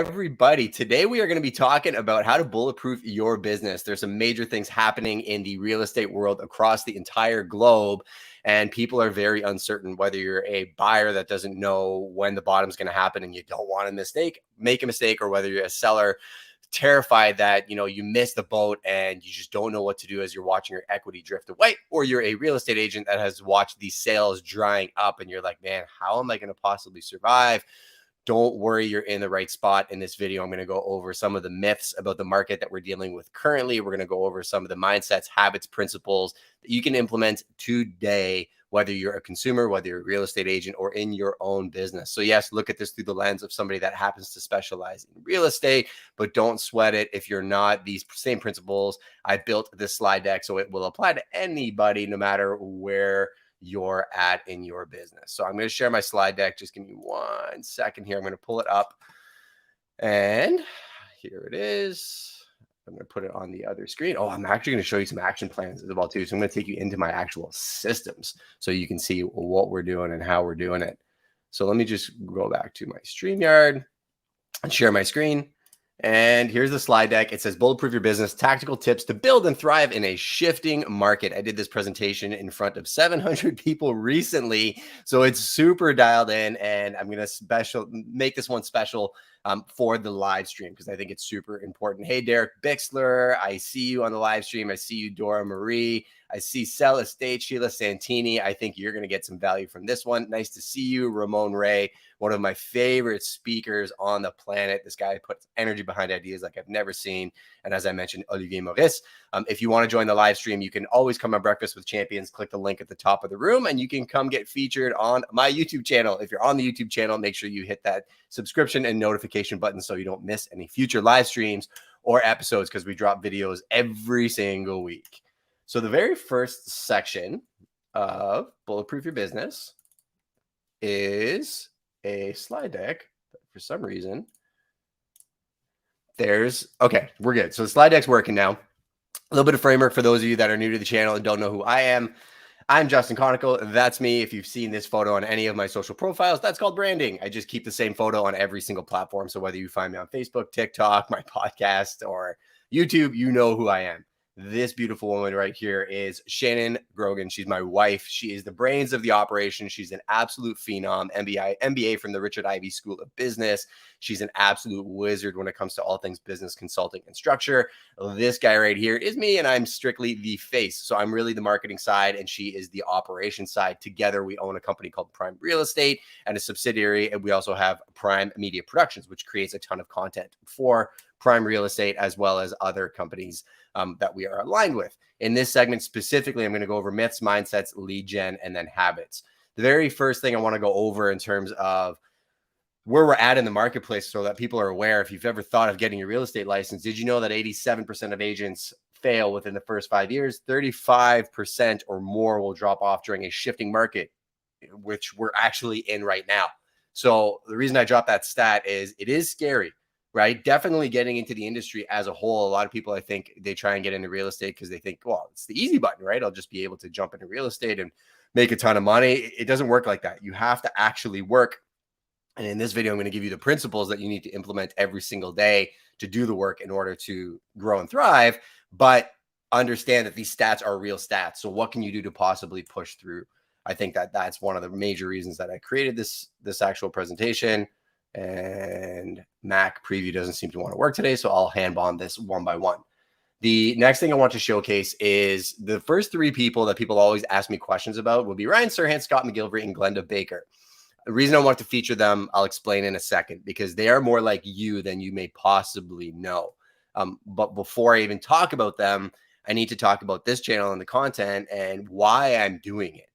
Everybody, today we are going to be talking about how to bulletproof your business. There's some major things happening in the real estate world across the entire globe, and people are very uncertain whether you're a buyer that doesn't know when the bottom's going to happen and you don't want to make a mistake, or whether you're a seller terrified that you missed the boat and you just don't know what to do as you're watching your equity drift away, or you're a real estate agent that has watched these sales drying up and you're like, man, how am I going to possibly survive? Don't worry, you're in the right spot. In this video, I'm going to go over some of the myths about the market that we're dealing with currently. We're going to go over some of the mindsets, habits, principles that you can implement today, whether you're a consumer, whether you're a real estate agent, or in your own business. So yes, look at this through the lens of somebody that happens to specialize in real estate, but don't sweat it if you're not. These same principles, I built this slide deck so it will apply to anybody, no matter where you're at in your business. So I'm going to share my slide deck. Just give me 1 second here. I'm going to pull it up, and here it is. I'm going to put it on the other screen. Oh, I'm actually going to show you some action plans as well too. So I'm going to take you into my actual systems so you can see what we're doing and how we're doing it. So let me just go back to my StreamYard and share my screen. And here's the slide deck. It says Bulletproof Your Business, Tactical Tips to Build and Thrive in a Shifting Market. I did this presentation in front of 700 people recently, so it's super dialed in, and I'm going to make this one special for the live stream because I think it's super important. Hey, Derek Bixler, I see you on the live stream. I see you, Dora Marie. I see Sell Estate, Sheila Santini. I think you're going to get some value from this one. Nice to see you, Ramon Ray, one of my favorite speakers on the planet. This guy puts energy behind ideas like I've never seen. And as I mentioned, Olivier Maurice. If you want to join the live stream, you can always come on Breakfast with Champions. Click the link at the top of the room, and you can come get featured on my YouTube channel. If you're on the YouTube channel, make sure you hit that subscription and notification button so you don't miss any future live streams or episodes, because we drop videos every single week. So the very first section of Bulletproof Your Business is a slide deck. For some reason, okay, we're good. So the slide deck's working now. A little bit of framework for those of you that are new to the channel and don't know who I am. I'm Justin Conical. That's me. If you've seen this photo on any of my social profiles, that's called branding. I just keep the same photo on every single platform. So whether you find me on Facebook, TikTok, my podcast, or YouTube, you know who I am. This beautiful woman right here is Shannon Grogan. She's my wife. She is the brains of the operation. She's an absolute phenom, MBA from the Richard Ivey School of Business. She's an absolute wizard when it comes to all things business consulting and structure. This guy right here is me, and I'm strictly the face. So I'm really the marketing side, and she is the operation side. Together, we own a company called Prime Real Estate and a subsidiary, and we also have Prime Media Productions, which creates a ton of content for Prime Real Estate as well as other companies that we are aligned with. In this segment specifically, I'm going to go over myths, mindsets, lead gen, and then habits. The very first thing I want to go over in terms of where we're at in the marketplace so that people are aware, if you've ever thought of getting your real estate license, did you know that 87% of agents fail within the first 5 years? 35% or more will drop off during a shifting market, which we're actually in right now. So the reason I dropped that stat is it is scary, right? Definitely getting into the industry as a whole. A lot of people, I think, they try and get into real estate because they think, well, it's the easy button, right? I'll just be able to jump into real estate and make a ton of money. It doesn't work like that. You have to actually work. And in this video, I'm going to give you the principles that you need to implement every single day to do the work in order to grow and thrive. But understand that these stats are real stats. So what can you do to possibly push through? I think that that's one of the major reasons that I created this actual presentation. And Mac preview doesn't seem to want to work today, so I'll hand bomb this one by one. The next thing I want to showcase is the first three people that people always ask me questions about will be Ryan Serhant, Scott McGilvery, and Glenda Baker. The reason I want to feature them, I'll explain in a second, because they are more like you than you may possibly know. But before I even talk about them, I need to talk about this channel and the content and why I'm doing it.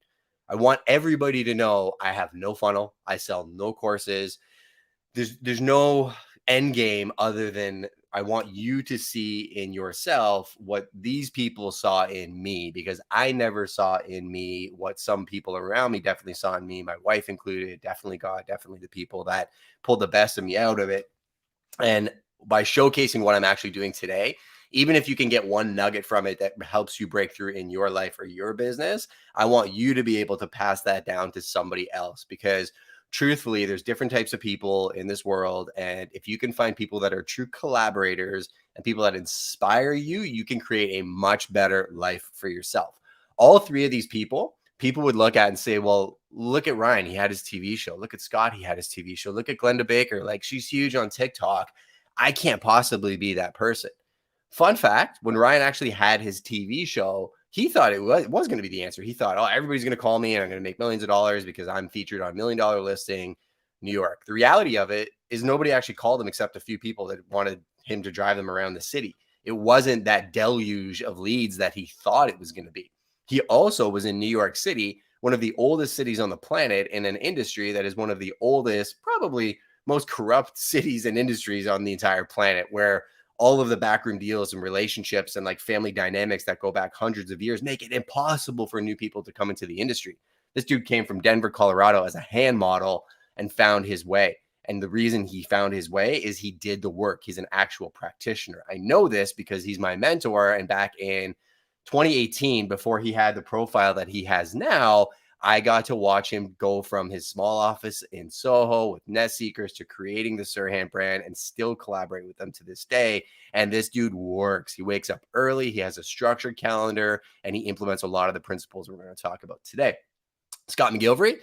I want everybody to know I have no funnel. I sell no courses. There's no end game other than I want you to see in yourself what these people saw in me, because I never saw in me what some people around me definitely saw in me, my wife included, definitely God, definitely the people that pulled the best of me out of it. And by showcasing what I'm actually doing today, even if you can get one nugget from it that helps you break through in your life or your business, I want you to be able to pass that down to somebody else, because truthfully, there's different types of people in this world. And if you can find people that are true collaborators and people that inspire you, you can create a much better life for yourself. All three of these people would look at and say, well, look at Ryan. He had his TV show. Look at Scott. He had his TV show. Look at Glenda Baker. Like, she's huge on TikTok. I can't possibly be that person. Fun fact, when Ryan actually had his TV show, he thought it was going to be the answer. He thought, oh, everybody's going to call me and I'm going to make millions of dollars because I'm featured on $1 Million Listing New York. The reality of it is nobody actually called him except a few people that wanted him to drive them around the city. It wasn't that deluge of leads that he thought it was going to be. He also was in New York City, one of the oldest cities on the planet, in an industry that is one of the oldest, probably most corrupt cities and industries on the entire planet, where all of the backroom deals and relationships and like family dynamics that go back hundreds of years make it impossible for new people to come into the industry. This dude came from Denver, Colorado as a hand model and found his way. And the reason he found his way is he did the work. He's an actual practitioner. I know this because he's my mentor. And back in 2018, before he had the profile that he has now, I got to watch him go from his small office in Soho with net seekers to creating the Sirhan brand and still collaborate with them to this day. And this dude works. He wakes up early. He has a structured calendar and he implements a lot of the principles we're going to talk about today. Scott McGilvery,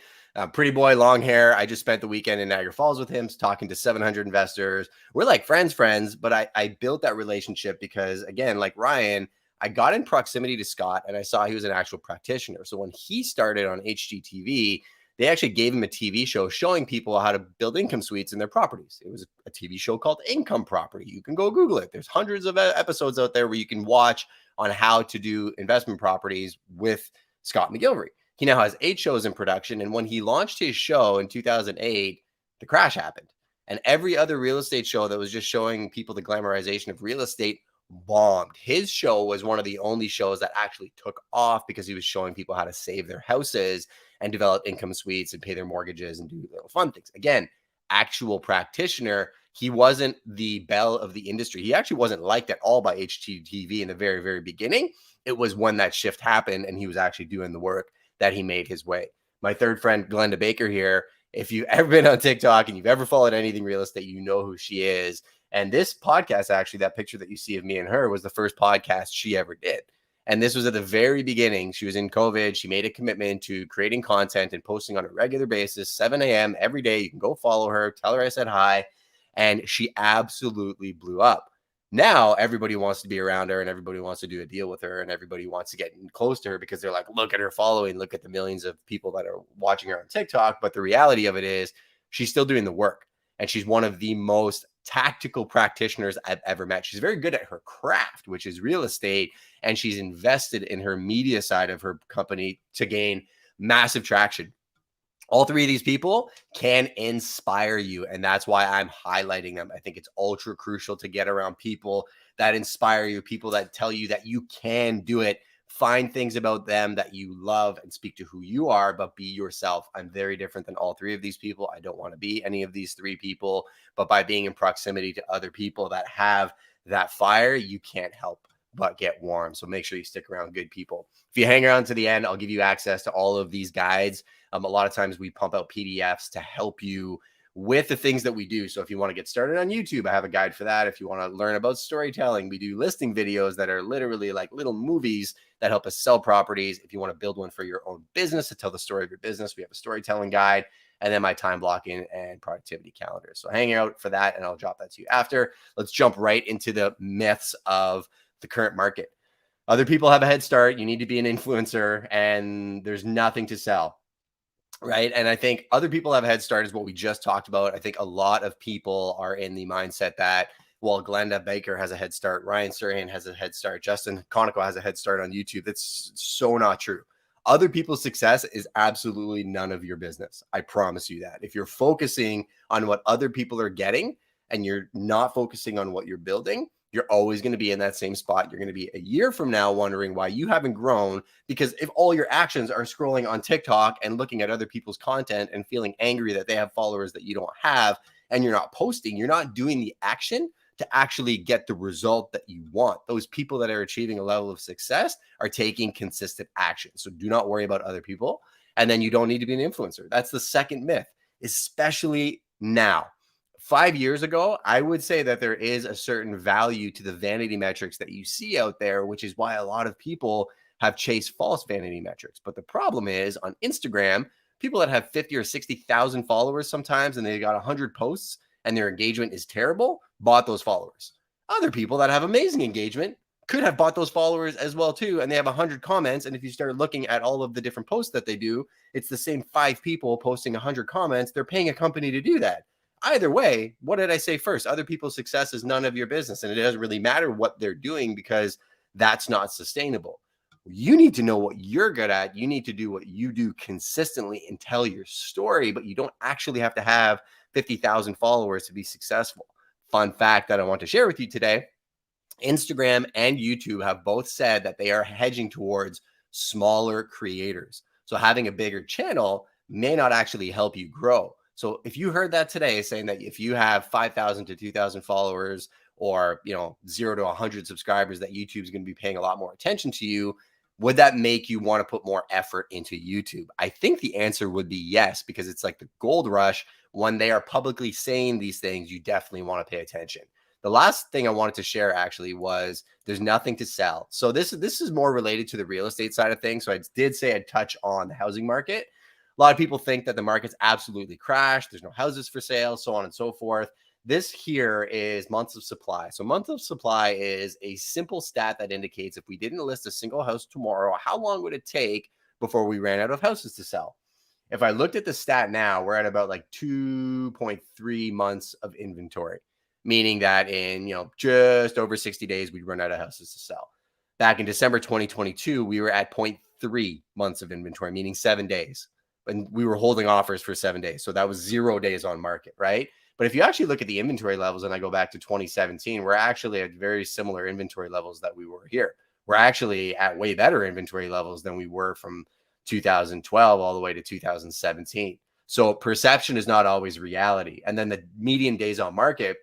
pretty boy, long hair. I just spent the weekend in Niagara Falls with him, talking to 700 investors. We're like friends, but I built that relationship because, again, like Ryan, I got in proximity to Scott and I saw he was an actual practitioner. So when he started on HGTV, they actually gave him a TV show showing people how to build income suites in their properties. It was a TV show called Income Property. You can go Google it. There's hundreds of episodes out there where you can watch on how to do investment properties with Scott McGilvery. He now has 8 shows in production. And when he launched his show in 2008, the crash happened. And every other real estate show that was just showing people the glamorization of real estate bombed. His show was one of the only shows that actually took off because he was showing people how to save their houses and develop income suites and pay their mortgages and do little fun things. Again, actual practitioner. He wasn't the belle of the industry. He actually wasn't liked at all by HGTV in the very, very beginning. It was when that shift happened and he was actually doing the work that he made his way. My third friend, Glenda Baker here. If you've ever been on TikTok and you've ever followed anything real estate, you know who she is. And this podcast, actually, that picture that you see of me and her was the first podcast she ever did. And this was at the very beginning. She was in COVID. She made a commitment to creating content and posting on a regular basis, 7 a.m. every day. You can go follow her, tell her I said hi. And she absolutely blew up. Now everybody wants to be around her and everybody wants to do a deal with her and everybody wants to get close to her because they're like, look at her following, look at the millions of people that are watching her on TikTok. But the reality of it is she's still doing the work. And she's one of the most tactical practitioners I've ever met. She's very good at her craft, which is real estate. And she's invested in her media side of her company to gain massive traction. All three of these people can inspire you. And that's why I'm highlighting them. I think it's ultra crucial to get around people that inspire you, people that tell you that you can do it. Find things about them that you love and speak to who you are, but be yourself. I'm very different than all three of these people. I don't want to be any of these three people, but by being in proximity to other people that have that fire, you can't help but get warm. So make sure you stick around good people. If you hang around to the end, I'll give you access to all of these guides. A lot of times we pump out PDFs to help you with the things that we do. So if you want to get started on YouTube, I have a guide for that. If you want to learn about storytelling, we do listing videos that are literally like little movies that help us sell properties. If you want to build one for your own business to tell the story of your business, we have a storytelling guide, and then my time blocking and productivity calendar. So hang out for that and I'll drop that to you after. Let's jump right into the myths of the current market. Other people have a head start. You need to be an influencer and there's nothing to sell. Right. And I think other people have a head start is what we just talked about. I think a lot of people are in the mindset that, well, Glenda Baker has a head start. Ryan Sirhan has a head start. Justin Conoco has a head start on YouTube. That's so not true. Other people's success is absolutely none of your business. I promise you that. If you're focusing on what other people are getting and you're not focusing on what you're building, you're always going to be in that same spot. You're going to be a year from now wondering why you haven't grown, because if all your actions are scrolling on TikTok and looking at other people's content and feeling angry that they have followers that you don't have, and you're not posting, you're not doing the action to actually get the result that you want. Those people that are achieving a level of success are taking consistent action. So do not worry about other people. And then you don't need to be an influencer. That's the second myth, especially now. 5 years ago, I would say that there is a certain value to the vanity metrics that you see out there, which is why a lot of people have chased false vanity metrics. But the problem is on Instagram, people that have 50 or 60,000 followers sometimes, and they got 100 posts and their engagement is terrible, bought those followers. Other people that have amazing engagement could have bought those followers as well too, and they have 100 comments. And if you start looking at all of the different posts that they do, it's the same 5 people posting 100 comments. They're paying a company to do that. Either way, what did I say first? Other people's success is none of your business, and it doesn't really matter what they're doing because that's not sustainable. You need to know what you're good at. You need to do what you do consistently and tell your story, but you don't actually have to have 50,000 followers to be successful. Fun fact that I want to share with you today: Instagram and YouTube have both said that they are hedging towards smaller creators. So having a bigger channel may not actually help you grow. So if you heard that today, saying that if you have 5,000 to 2,000 followers, or 0 to 100 subscribers, that YouTube is going to be paying a lot more attention to you, would that make you want to put more effort into YouTube? I think the answer would be yes, because it's like the gold rush. When they are publicly saying these things, you definitely want to pay attention. The last thing I wanted to share actually was there's nothing to sell. So this is more related to the real estate side of things. So I did say I'd touch on the housing market. A lot of people think that the market's absolutely crashed. There's no houses for sale, so on and so forth. This here is months of supply. So months of supply is a simple stat that indicates if we didn't list a single house tomorrow, how long would it take before we ran out of houses to sell? If I looked at the stat now, we're at about like 2.3 months of inventory, meaning that in just over 60 days, we'd run out of houses to sell. Back in December 2022, we were at 0.3 months of inventory, meaning 7 days. And we were holding offers for 7 days. So that was 0 days on market, right? But if you actually look at the inventory levels, and I go back to 2017, we're actually at very similar inventory levels that we were here. We're actually at way better inventory levels than we were from 2012 all the way to 2017. So perception is not always reality. And then the median days on market,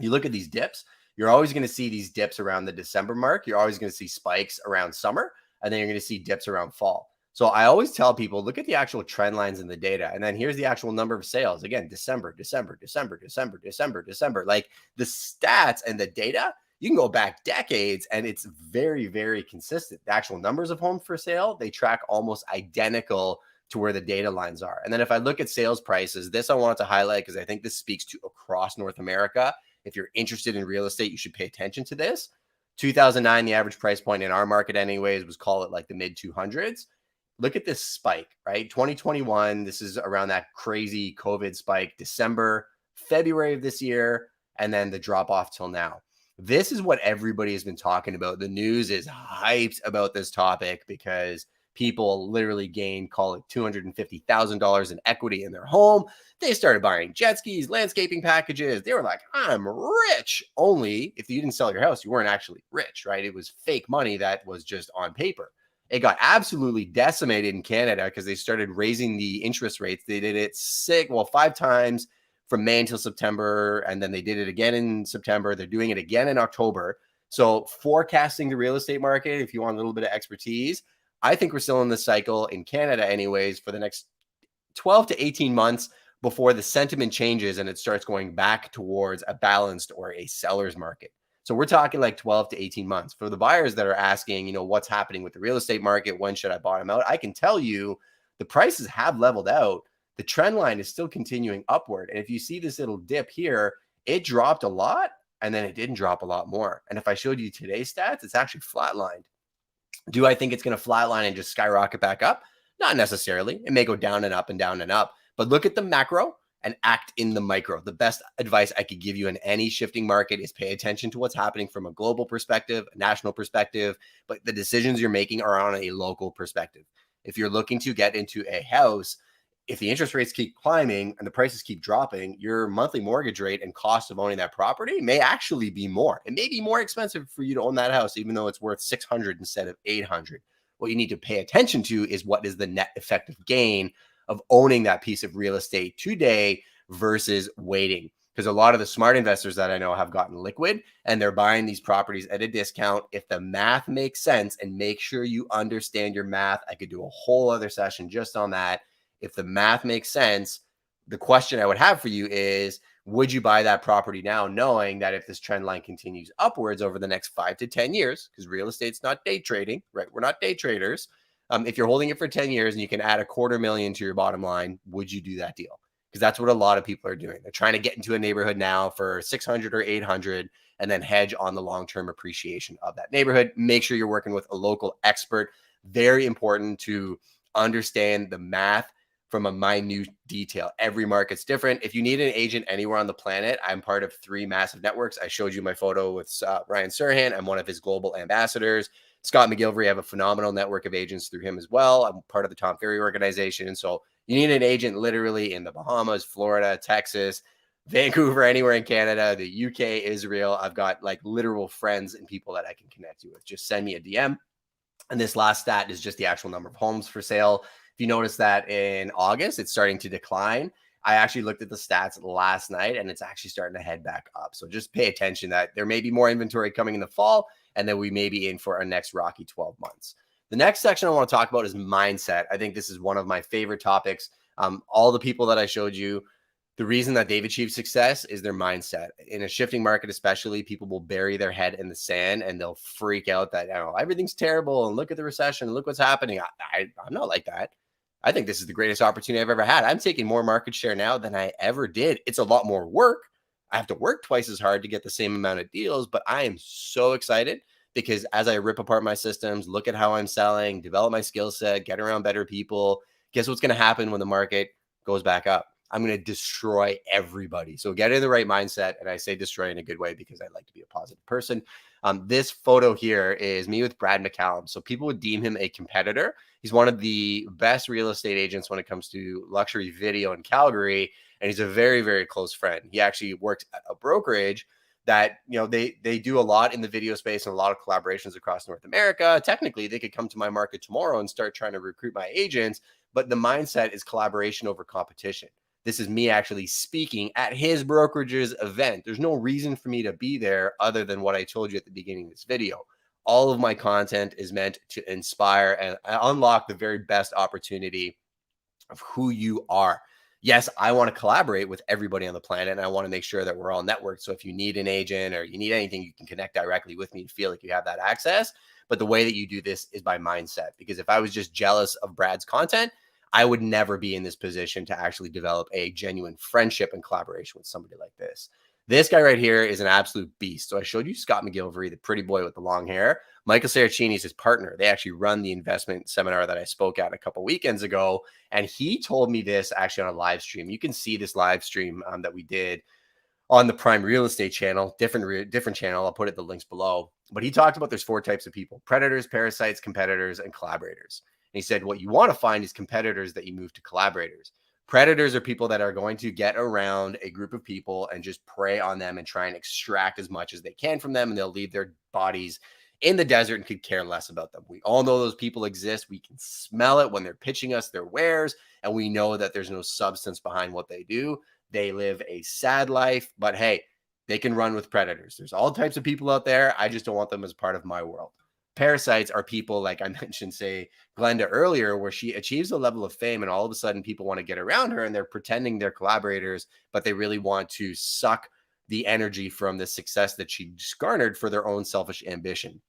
you look at these dips, you're always going to see these dips around the December mark. You're always going to see spikes around summer, and then you're going to see dips around fall. So I always tell people, look at the actual trend lines in the data. And then here's the actual number of sales. Again, December. Like the stats and the data, you can go back decades and it's very, very consistent. The actual numbers of homes for sale, they track almost identical to where the data lines are. And then if I look at sales prices, this I wanted to highlight because I think this speaks to across North America. If you're interested in real estate, you should pay attention to this. 2009, the average price point in our market anyways was, call it like the mid 200s. Look at this spike, right? 2021, this is around that crazy COVID spike, December, February of this year, and then the drop off till now. This is what everybody has been talking about. The news is hyped about this topic because people literally gained, call it $250,000 in equity in their home. They started buying jet skis, landscaping packages. They were like, I'm rich. Only if you didn't sell your house, you weren't actually rich, right? It was fake money that was just on paper. It got absolutely decimated in Canada because they started raising the interest rates. They did it 5 times from May until September, and then they did it again in September. They're doing it again in October. So forecasting the real estate market, if you want a little bit of expertise, I think we're still in this cycle in Canada anyways for the next 12 to 18 months before the sentiment changes and it starts going back towards a balanced or a seller's market. So we're talking like 12 to 18 months. For the buyers that are asking, what's happening with the real estate market? When should I bottom out? I can tell you the prices have leveled out. The trend line is still continuing upward. And if you see this little dip here, it dropped a lot and then it didn't drop a lot more. And if I showed you today's stats, it's actually flatlined. Do I think it's going to flatline and just skyrocket back up? Not necessarily. It may go down and up and down and up. But look at the macro and act in the micro. The best advice I could give you in any shifting market is pay attention to what's happening from a global perspective, a national perspective, but the decisions you're making are on a local perspective. If you're looking to get into a house, if the interest rates keep climbing and the prices keep dropping, your monthly mortgage rate and cost of owning that property may actually be more. It may be more expensive for you to own that house, even though it's worth $600 instead of $800. What you need to pay attention to is what is the net effective gain of owning that piece of real estate today versus waiting. Because a lot of the smart investors that I know have gotten liquid and they're buying these properties at a discount. If the math makes sense, and make sure you understand your math, I could do a whole other session just on that. If the math makes sense, The question I would have for you is, would you buy that property now, knowing that if this trend line continues upwards over the next 5 to 10 years, because real estate's not day trading, right? We're not day traders. If you're holding it for 10 years and you can add $250,000 to your bottom line, would you do that deal? Because that's what a lot of people are doing. They're trying to get into a neighborhood now for 600 or 800 and then hedge on the long-term appreciation of that neighborhood. Make sure you're working with a local expert. Very important to understand the math from a minute detail. Every market's different. If you need an agent anywhere on the planet, I'm part of 3 massive networks. I showed you my photo with Ryan Serhant. I'm one of his global ambassadors. Scott McGilvery, I have a phenomenal network of agents through him as well. I'm part of the Tom Ferry organization. So you need an agent literally in the Bahamas, Florida, Texas, Vancouver, anywhere in Canada, the UK, Israel. I've got like literal friends and people that I can connect you with. Just send me a DM. And this last stat is just the actual number of homes for sale. If you notice that in August, it's starting to decline. I actually looked at the stats last night and it's actually starting to head back up. So just pay attention that there may be more inventory coming in the fall, and then we may be in for our next rocky 12 months. The next section I want to talk about is mindset. I think this is one of my favorite topics. All the people that I showed you, the reason that they've achieved success is their mindset. In a shifting market, especially, people will bury their head in the sand and they'll freak out that, everything's terrible and look at the recession, look what's happening. I'm not like that. I think this is the greatest opportunity I've ever had. I'm taking more market share now than I ever did. It's a lot more work. I have to work twice as hard to get the same amount of deals, but I am so excited because as I rip apart my systems, look at how I'm selling, develop my skill set, get around better people, guess what's going to happen when the market goes back up? I'm going to destroy everybody. So get in the right mindset. And I say destroy in a good way because I like to be a positive person. This photo here is me with Brad McCallum. So people would deem him a competitor. He's one of the best real estate agents when it comes to luxury video in Calgary. And he's a very, very close friend. He actually works at a brokerage that, they do a lot in the video space and a lot of collaborations across North America. Technically, they could come to my market tomorrow and start trying to recruit my agents. But the mindset is collaboration over competition. This is me actually speaking at his brokerage's event. There's no reason for me to be there other than what I told you at the beginning of this video. All of my content is meant to inspire and unlock the very best opportunity of who you are. Yes, I want to collaborate with everybody on the planet, and I want to make sure that we're all networked. So if you need an agent or you need anything, you can connect directly with me and feel like you have that access. But the way that you do this is by mindset, because if I was just jealous of Brad's content, I would never be in this position to actually develop a genuine friendship and collaboration with somebody like this. This guy right here is an absolute beast. So I showed you Scott McGilvery, the pretty boy with the long hair. Michael Saracini is his partner. They actually run the investment seminar that I spoke at a couple weekends ago. And he told me this actually on a live stream. You can see this live stream that we did on the Prime Real Estate channel, different channel. I'll put it the links below. But he talked about there's 4 types of people: predators, parasites, competitors, and collaborators. And he said, what you want to find is competitors that you move to collaborators. Predators are people that are going to get around a group of people and just prey on them and try and extract as much as they can from them. And they'll leave their bodies in the desert and could care less about them. We all know those people exist. We can smell it when they're pitching us their wares. And we know that there's no substance behind what they do. They live a sad life, but hey, they can run with predators. There's all types of people out there. I just don't want them as part of my world. Parasites are people like I mentioned, say, Glenda earlier, where she achieves a level of fame and all of a sudden people want to get around her and they're pretending they're collaborators, but they really want to suck the energy from the success that she garnered for their own selfish ambition.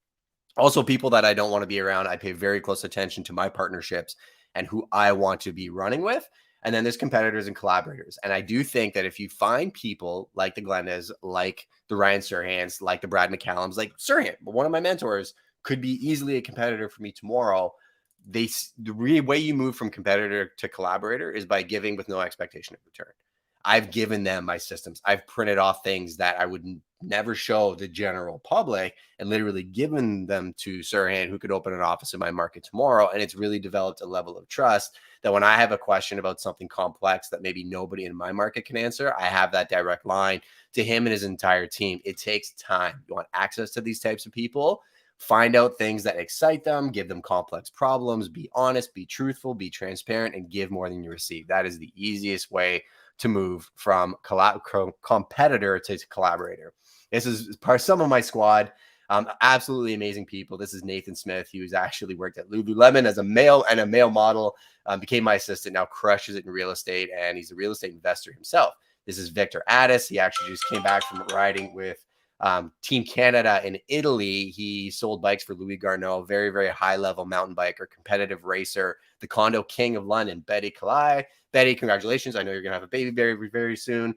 Also, people that I don't want to be around. I pay very close attention to my partnerships and who I want to be running with. And then there's competitors and collaborators. And I do think that if you find people like the Glendas, like the Ryan Serhants, like the Brad McCallums, like Serhant, one of my mentors, could be easily a competitor for me tomorrow. The way you move from competitor to collaborator is by giving with no expectation of return. I've given them my systems. I've printed off things that I would never show the general public and literally given them to Serhant, who could open an office in my market tomorrow. And it's really developed a level of trust that when I have a question about something complex that maybe nobody in my market can answer, I have that direct line to him and his entire team. It takes time. You want access to these types of people. Find out things that excite them, give them complex problems, be honest, be truthful, be transparent, and give more than you receive. That is the easiest way to move from competitor to collaborator. This is part some of my squad. Absolutely amazing people. This is Nathan Smith. He was actually worked at Lululemon as a male model, became my assistant, now crushes it in real estate, and he's a real estate investor himself. This is Victor Addis. He actually just came back from riding with Team Canada in Italy. He sold bikes for Louis Garneau, very, very high level mountain biker, competitive racer, the condo king of London, Betty Kalai. Betty, congratulations. I know you're going to have a baby very, very soon.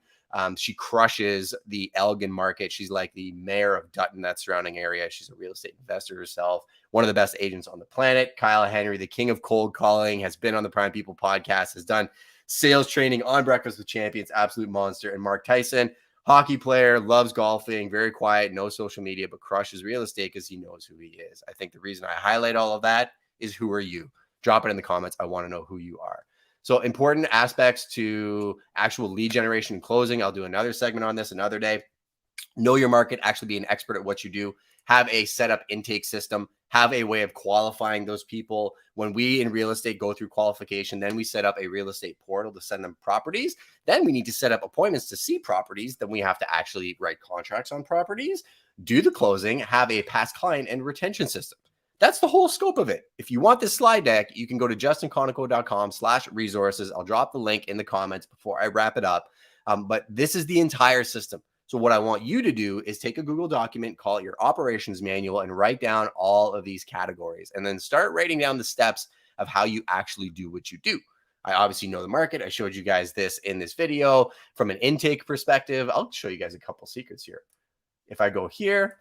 She crushes the Elgin market. She's like the mayor of Dutton, that surrounding area. She's a real estate investor herself, one of the best agents on the planet. Kyle Henry, the king of cold calling, has been on the Prime People podcast, has done sales training on Breakfast with Champions, absolute monster. And Mark Tyson, hockey player, loves golfing, very quiet, no social media, but crushes real estate because he knows who he is. I think the reason I highlight all of that is, who are you? Drop it in the comments. I want to know who you are. So important aspects to actual lead generation and closing. I'll do another segment on this another day. Know your market, actually be an expert at what you do. Have a setup intake system. Have a way of qualifying those people. When we in real estate go through qualification, then we set up a real estate portal to send them properties. Then we need to set up appointments to see properties. Then we have to actually write contracts on properties, do the closing, have a past client and retention system. That's the whole scope of it. If you want this slide deck, you can go to justinconoco.com/resources. I'll drop the link in the comments before I wrap it up. But this is the entire system. So what I want you to do is take a Google document, call it your operations manual, and write down all of these categories, and then start writing down the steps of how you actually do what you do. I obviously know the market. I showed you guys this in this video from an intake perspective. I'll show you guys a couple secrets here. If I go here,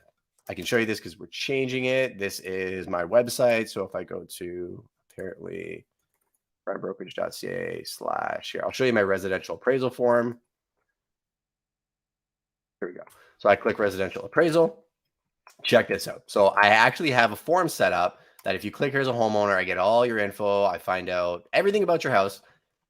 I can show you this because we're changing it. This is my website. So if I go to apparently primebrokerage.ca/ here, I'll show you my residential appraisal form. Here we go. So I click residential appraisal. Check this out. So I actually have a form set up that if you click here as a homeowner, I get all your info. I find out everything about your house,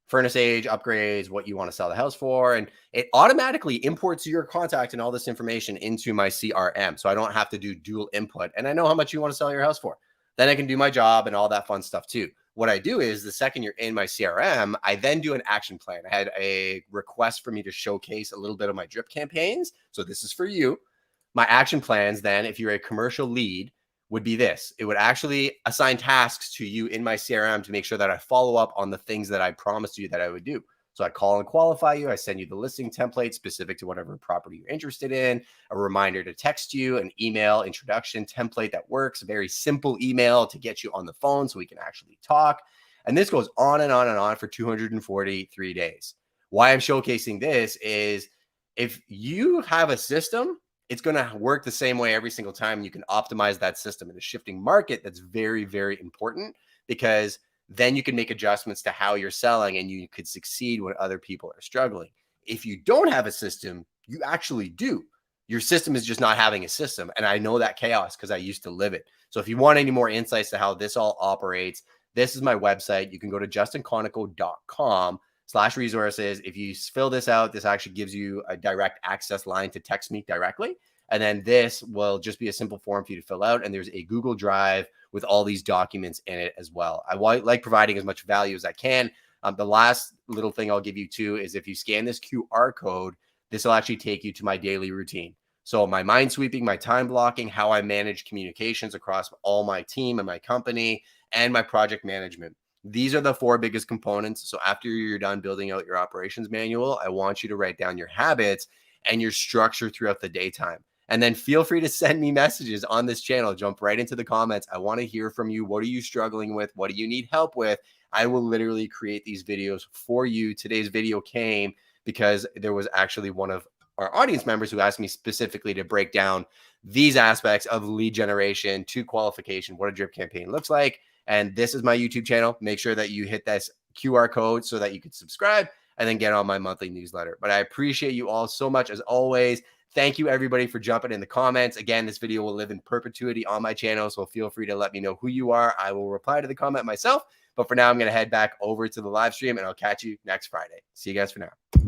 furnace age, upgrades, what you want to sell the house for. And it automatically imports your contact and all this information into my CRM. So I don't have to do dual input. And I know how much you want to sell your house for. Then I can do my job and all that fun stuff too. What I do is, the second you're in my CRM, I then do an action plan. I had a request for me to showcase a little bit of my drip campaigns. So this is for you. My action plans then, if you're a commercial lead, would be this. It would actually assign tasks to you in my CRM to make sure that I follow up on the things that I promised you that I would do. So I call and qualify you. I send you the listing template specific to whatever property you're interested in, a reminder to text you, an email introduction template that works, a very simple email to get you on the phone so we can actually talk. And this goes on and on and on for 243 days. Why I'm showcasing this is, if you have a system, it's going to work the same way every single time. You can optimize that system in a shifting market. That's very, very important, because then you can make adjustments to how you're selling and you could succeed when other people are struggling. If you don't have a system, you actually do. Your system is just not having a system. And I know that chaos because I used to live it. So if you want any more insights to how this all operates, this is my website. You can go to justinconoco.com/resources. If you fill this out, this actually gives you a direct access line to text me directly. And then this will just be a simple form for you to fill out. And there's a Google Drive with all these documents in it as well. I like providing as much value as I can. The last little thing I'll give you too is, if you scan this QR code, this will actually take you to my daily routine. So my mind sweeping, my time blocking, how I manage communications across all my team and my company, and my project management. These are the 4 biggest components. So after you're done building out your operations manual, I want you to write down your habits and your structure throughout the daytime. And then feel free to send me messages on this channel. Jump right into the comments. I want to hear from you. What are you struggling with? What do you need help with? I will literally create these videos for you. Today's video came because there was actually one of our audience members who asked me specifically to break down these aspects of lead generation to qualification, what a drip campaign looks like. And this is my YouTube channel. Make sure that you hit this QR code so that you can subscribe and then get on my monthly newsletter. But I appreciate you all so much, as always. Thank you, everybody, for jumping in the comments. Again, this video will live in perpetuity on my channel, so feel free to let me know who you are. I will reply to the comment myself. But for now, I'm going to head back over to the live stream, and I'll catch you next Friday. See you guys for now.